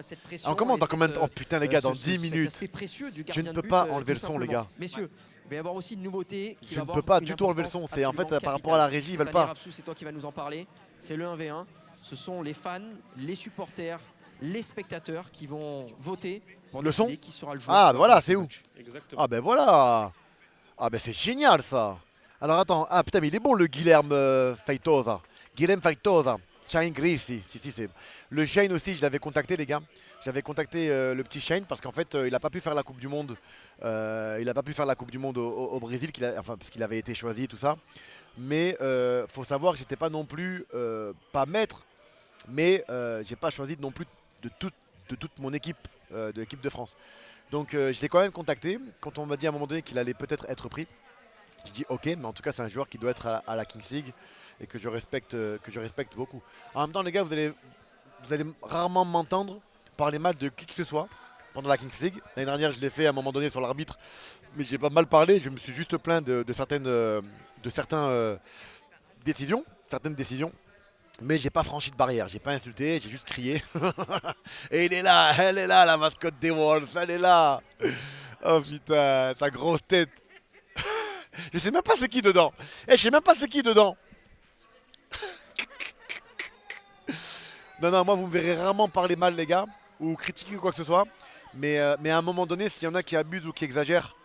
cette pression. Alors comment, dans combien de temps? Oh putain les gars, dans 10 minutes. C'est précieux du Je gardien ne de peux but, pas enlever le tout son les simplement. gars. Messieurs, il va y avoir aussi une nouveauté. Je ne peux pas du tout enlever le son. C'est en fait par rapport à la régie, ils veulent pas. C'est toi qui vas nous en parler. C'est le 1v1. Ce sont les fans, les supporters, les spectateurs qui vont voter pour le son décider qui sera le joueur. Ah, ben voilà, c'est où? Exactement. Ah, ben voilà. Ah, ben c'est génial ça. Alors attends, ah putain, mais il est bon le Guilherme Feitosa. Guilherme Feitosa. Shane Grisi. Si, c'est. Le Shane aussi, je l'avais contacté, les gars. J'avais contacté le petit Shane parce qu'en fait, il n'a pas pu faire la Coupe du Monde. Il n'a pas pu faire la Coupe du Monde au Brésil, parce qu'il avait été choisi et tout ça. Mais faut savoir que j'étais pas non plus pas maître, mais j'ai pas choisi non plus de toute mon équipe, de l'équipe de France. Donc je l'ai quand même contacté. Quand on m'a dit à un moment donné qu'il allait peut-être être pris, je dis ok, mais en tout cas c'est un joueur qui doit être à la Kings League et que je respecte beaucoup. En même temps les gars, vous allez rarement m'entendre parler mal de qui que ce soit pendant la Kings League. L'année dernière je l'ai fait à un moment donné sur l'arbitre, mais j'ai pas mal parlé, je me suis juste plaint de certaines décisions. Mais j'ai pas franchi de barrière, j'ai pas insulté, j'ai juste crié. Et elle est là, la mascotte des Wolves, elle est là. Oh putain, sa grosse tête. Je sais même pas c'est qui dedans. Je sais même pas c'est qui dedans. Non, moi vous me verrez rarement parler mal les gars, ou critiquer ou quoi que ce soit. Mais à un moment donné, s'il y en a qui abusent ou qui exagèrent,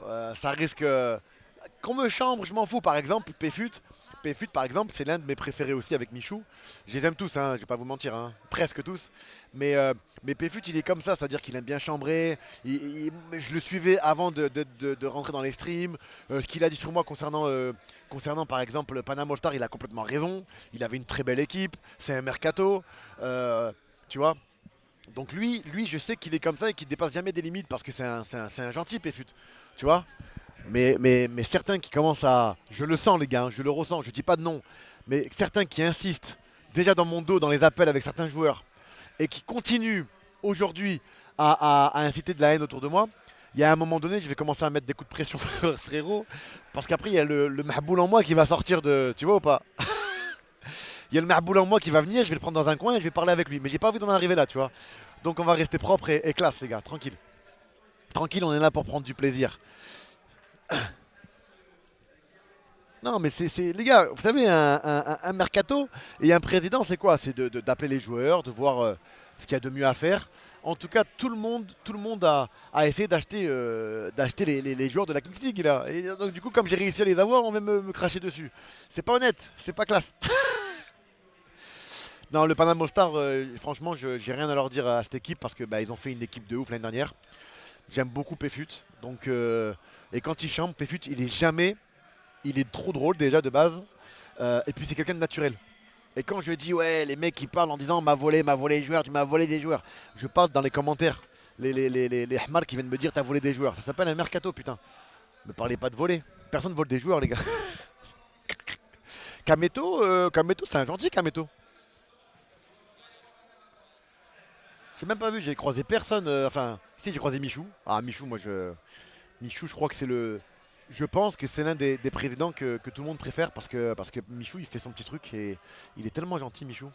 ça risque... qu'on me chambre, je m'en fous. Par exemple, Péfut, par exemple, c'est l'un de mes préférés aussi avec Michou. Je les aime tous, hein, je vais pas vous mentir, hein, presque tous. Mais Péfut, il est comme ça, c'est-à-dire qu'il aime bien chambrer. Je le suivais avant de rentrer dans les streams. Ce qu'il a dit sur moi concernant par exemple Panama All Star, il a complètement raison. Il avait une très belle équipe, c'est un mercato, tu vois. Donc lui, je sais qu'il est comme ça et qu'il dépasse jamais des limites parce que c'est un gentil Péfut, tu vois. Mais certains qui commencent à... Je le sens les gars, je le ressens, je dis pas de nom. Mais certains qui insistent déjà dans mon dos, dans les appels avec certains joueurs, et qui continuent aujourd'hui à inciter de la haine autour de moi, il y a un moment donné, je vais commencer à mettre des coups de pression frérot, parce qu'après il y a le mahboul en moi qui va sortir de... Tu vois ou pas? Il y a le mahboul en moi qui va venir, je vais le prendre dans un coin et je vais parler avec lui. Mais j'ai pas envie d'en arriver là, tu vois. Donc on va rester propre et classe les gars, tranquille. Tranquille, on est là pour prendre du plaisir. Non mais c'est les gars, vous savez un mercato et un président c'est quoi? C'est d'appeler les joueurs, de voir ce qu'il y a de mieux à faire. En tout cas tout le monde a essayé d'acheter les joueurs de la Kings League là. Et donc du coup comme j'ai réussi à les avoir, on va me cracher dessus. C'est pas honnête, c'est pas classe. Non le Panama All Star, franchement j'ai rien à leur dire à cette équipe parce que ils ont fait une équipe de ouf l'année dernière. J'aime beaucoup Péfut. Donc et quand il chante, Péfut il est trop drôle déjà de base. Et puis c'est quelqu'un de naturel. Et quand je dis ouais les mecs qui parlent en disant m'a volé les joueurs, tu m'as volé des joueurs. Je parle dans les commentaires. Les Ahmar qui viennent me dire t'as volé des joueurs. Ça s'appelle un mercato putain. Ne parlez pas de voler. Personne ne vole des joueurs les gars. Kameto c'est un gentil Kameto. J'ai même pas vu, j'ai croisé personne. Enfin, si j'ai croisé Michou. Ah Michou, Michou, je crois que c'est le. Je pense que c'est l'un des présidents que tout le monde préfère parce que Michou il fait son petit truc et il est tellement gentil Michou.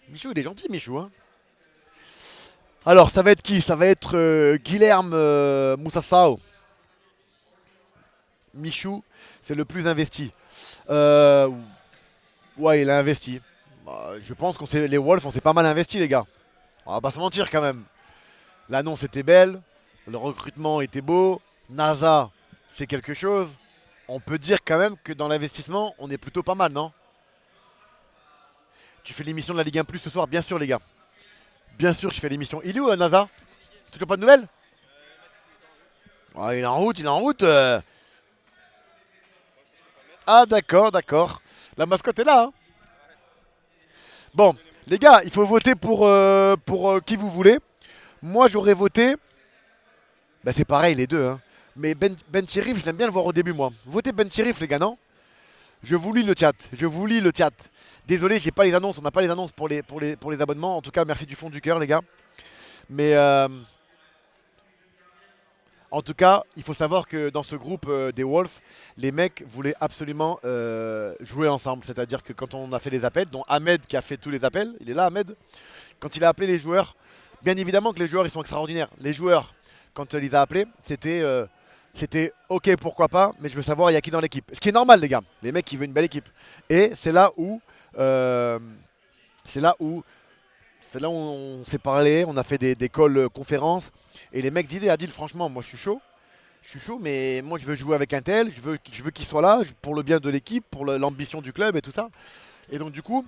Michou il est gentil Michou hein. Alors ça va être qui? Ça va être Guilherme Moussassao. Michou c'est le plus investi. Ouais il a investi. Je pense les Wolves on s'est pas mal investi les gars. On va pas se mentir quand même. L'annonce était belle. Le recrutement était beau. NASA, c'est quelque chose. On peut dire quand même que dans l'investissement, on est plutôt pas mal, non? Tu fais l'émission de la Ligue 1 Plus ce soir, bien sûr, les gars. Bien sûr, je fais l'émission. Il est où, NASA? Toujours pas de nouvelles? Il est en route. Ah, d'accord. La mascotte est là. Hein. Bon, les gars, il faut voter pour qui vous voulez. Moi, j'aurais voté... c'est pareil les deux hein. Mais Ben Chirif, j'aime bien le voir au début moi. Votez Ben Chirif les gars non? Je vous lis le chat. Désolé j'ai pas les annonces, on n'a pas les annonces pour les abonnements. En tout cas merci du fond du cœur les gars. Mais en tout cas il faut savoir que dans ce groupe des Wolves, les mecs voulaient absolument jouer ensemble. C'est-à-dire que quand on a fait les appels, dont Ahmed qui a fait tous les appels, il est là Ahmed. Quand il a appelé les joueurs, bien évidemment que les joueurs ils sont extraordinaires. Les joueurs quand il les a appelés, c'était ok pourquoi pas, mais je veux savoir il y a qui dans l'équipe. Ce qui est normal les gars, les mecs qui veulent une belle équipe. Et c'est là où on s'est parlé, on a fait des calls conférences et les mecs disaient Adil franchement moi je suis chaud, mais moi je veux jouer avec un tel, je veux qu'il soit là pour le bien de l'équipe, pour l'ambition du club et tout ça. Et donc du coup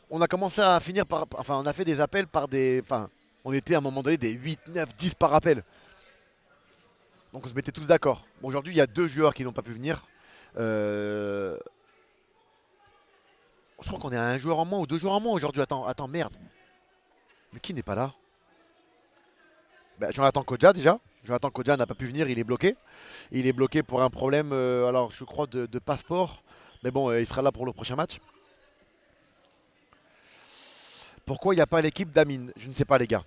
on a commencé à finir par, enfin on a fait des appels par on était à un moment donné des 8, 9, 10 par appel. Donc on se mettait tous d'accord. Bon, aujourd'hui, il y a 2 joueurs qui n'ont pas pu venir. Je crois qu'on est à un joueur en moins ou 2 joueurs en moins aujourd'hui. Attends, merde. Mais qui n'est pas là? Bah, Jonathan Kodja déjà. Jonathan Kodja n'a pas pu venir, il est bloqué. Il est bloqué pour un problème, alors je crois, de passeport. Mais bon, il sera là pour le prochain match. Pourquoi il n'y a pas l'équipe d'Amine? Je ne sais pas les gars.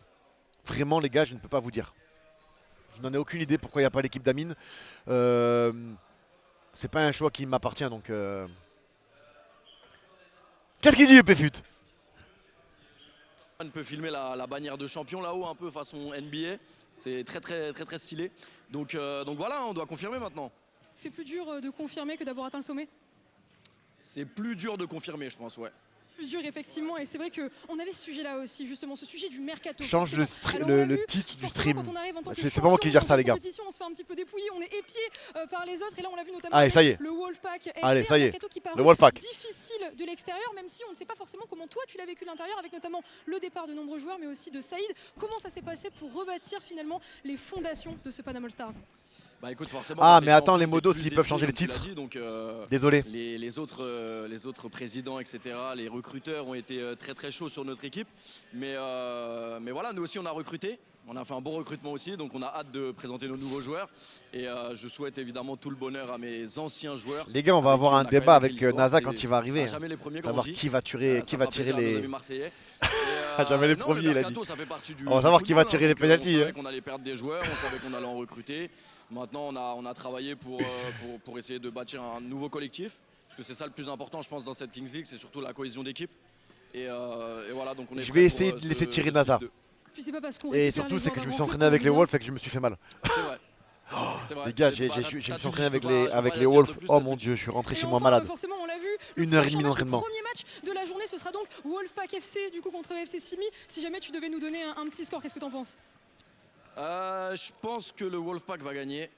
Vraiment les gars, je ne peux pas vous dire. Je n'en ai aucune idée pourquoi il n'y a pas l'équipe d'Amine. C'est pas un choix qui m'appartient donc... Qu'est-ce qu'il dit Péfut? On peut filmer la bannière de champion là-haut un peu façon NBA. C'est très stylé. Donc voilà, on doit confirmer maintenant. C'est plus dur de confirmer que d'avoir atteint le sommet? C'est plus dur de confirmer, je pense, ouais. Plus dur effectivement, et c'est vrai qu'on avait ce sujet là aussi, justement ce sujet du mercato. Change le titre du stream. C'est pas moi qui gère ça les gars. On se fait un petit peu dépouiller, on est épié par les autres, et là on l'a vu notamment Allez, ça y est. le Wolfpack FC, Allez, ça y est. Le Wolfpack. Difficile de l'extérieur, même si on ne sait pas forcément comment toi tu l'as vécu de l'intérieur, avec notamment le départ de nombreux joueurs, mais aussi de Saïd. Comment ça s'est passé pour rebâtir finalement les fondations de ce Panama Stars? Bah écoute, forcément. Ah mais attends, les modos s'ils peuvent changer les titres. Désolé. Les autres présidents, etc., les recruteurs ont été très chauds sur notre équipe. Mais voilà, nous aussi on a recruté. On a fait un bon recrutement aussi, donc on a hâte de présenter nos nouveaux joueurs. Et je souhaite évidemment tout le bonheur à mes anciens joueurs. Les gars, on va avoir un débat avec NASA quand il va arriver. Jamais les premiers, savoir qui va tirer les... Jamais les premiers, il a dit. On va savoir qui va tirer les pénaltys. On savait qu'on allait perdre des joueurs, on savait qu'on allait en recruter. Maintenant, on a travaillé pour essayer de bâtir un nouveau collectif. Parce que c'est ça le plus important, je pense, dans cette Kings League, c'est surtout la cohésion d'équipe. Et voilà, donc on est. Je vais essayer de laisser tirer NASA. Et surtout, c'est que je me suis entraîné avec les Wolves et que je me suis fait mal. C'est vrai. Les gars, je me suis entraîné avec les Wolves. Oh mon dieu, je suis rentré chez moi malade. Forcément, on l'a vu. 1h30 d'entraînement. Le premier match de la journée, ce sera donc Wolfpack FC du coup contre FC Simi. Si jamais tu devais nous donner un petit score, qu'est-ce que t'en penses? Je pense que le Wolfpack va gagner.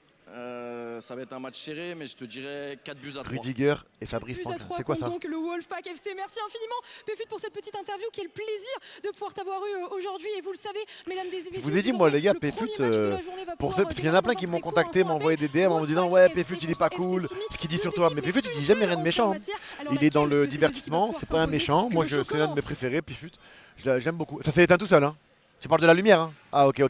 Ça va être un match serré, mais je te dirais 4 buts à 3. Rudiger et Fabrice Franck, c'est quoi ça? Donc le Wolfpack FC. Merci infiniment Péfut pour cette petite interview. Quel plaisir de pouvoir t'avoir eu aujourd'hui. Et vous le savez, mesdames et messieurs, je vous ai dit moi les gars, Péfut, pour ceux, parce qu'il y en a plein qui m'ont contacté, m'ont envoyé des DM en me disant ouais Péfut il est pas cool, ce qu'il dit sur toi. Mais Péfut il dit jamais rien de méchant. Il est dans le divertissement, c'est pas un méchant. Moi c'est l'un de mes préférés, Péfut. J'aime beaucoup. Ça s'est éteint tout seul hein. Tu parles de la lumière hein? Ah ok.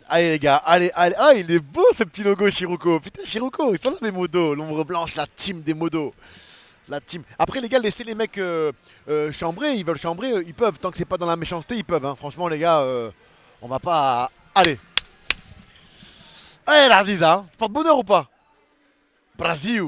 Allez les gars, allez. Ah il est beau ce petit logo Shiroko. Putain Shiroko, ils sont là mes modos. L'ombre blanche, la team des modos. La team. Après les gars, laissez les mecs chambrer. Ils veulent chambrer, ils peuvent. Tant que c'est pas dans la méchanceté, ils peuvent hein. Franchement les gars, on va pas... Allez la Ziza, porte bonheur ou pas? Brasil.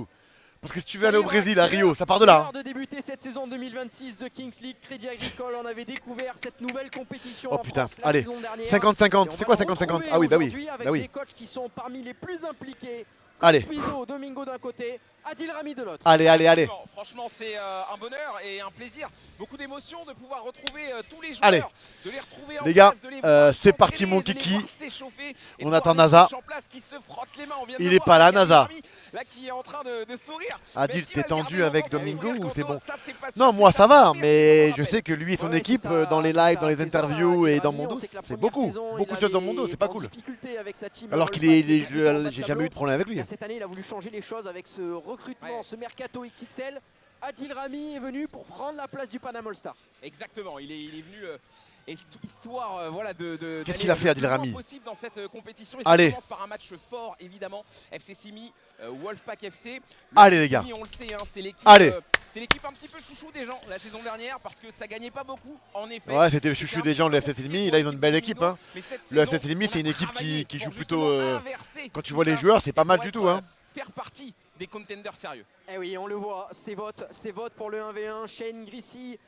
Parce que si tu veux aller au Brésil, à Rio, ça part de là. C'est l'heure de débuter cette saison 2026 de Kings League. Crédit Agricole, on avait découvert cette nouvelle compétition en France la saison dernière. 50-50, c'est quoi 50-50? Ah oui, bah oui. Avec des coachs qui sont parmi les plus impliqués. Allez. Piso, Domingo d'un côté, Adil Rami de l'autre. Allez. Franchement, c'est un bonheur et un plaisir. Beaucoup d'émotions de pouvoir retrouver tous les joueurs. Allez. De les retrouver en les gars, c'est place, parti mon kiki. On attend NASA. Il est pas là, NASA. Là qui est en train de sourire. Adil, t'es tendu avec Domingo ou c'est bon? Non, moi ça va, mais je sais que lui et son équipe, dans les lives, dans les interviews et dans mon dos, c'est beaucoup de choses dans mon dos, c'est pas cool. Alors qu'il est, j'ai jamais eu de problème avec lui. Cette année, il a voulu changer les choses avec ce recrutement, ce mercato XXL. Adil Rami est venu pour prendre la place du Panama All-Star. Exactement, il est venu histoire voilà de qu'est-ce qu'il a fait Adil Rami possible dans cette compétition. Et allez, ça commence par un match fort évidemment. FC Simi, Wolfpack FC. Allez les gars. On le sait hein, c'est l'équipe. Allez. C'était l'équipe un petit peu chouchou des gens la saison dernière parce que ça gagnait pas beaucoup en effet. Ouais, c'était le chouchou des gens de l'FC Simi. Là ils ont une belle équipe hein. Le FC Simi c'est une équipe qui joue plutôt quand tu vois les joueurs, c'est pas mal du tout hein. Faire partie des contenders sérieux. Eh oui, on le voit, c'est vote pour le 1v1. Shane Grissy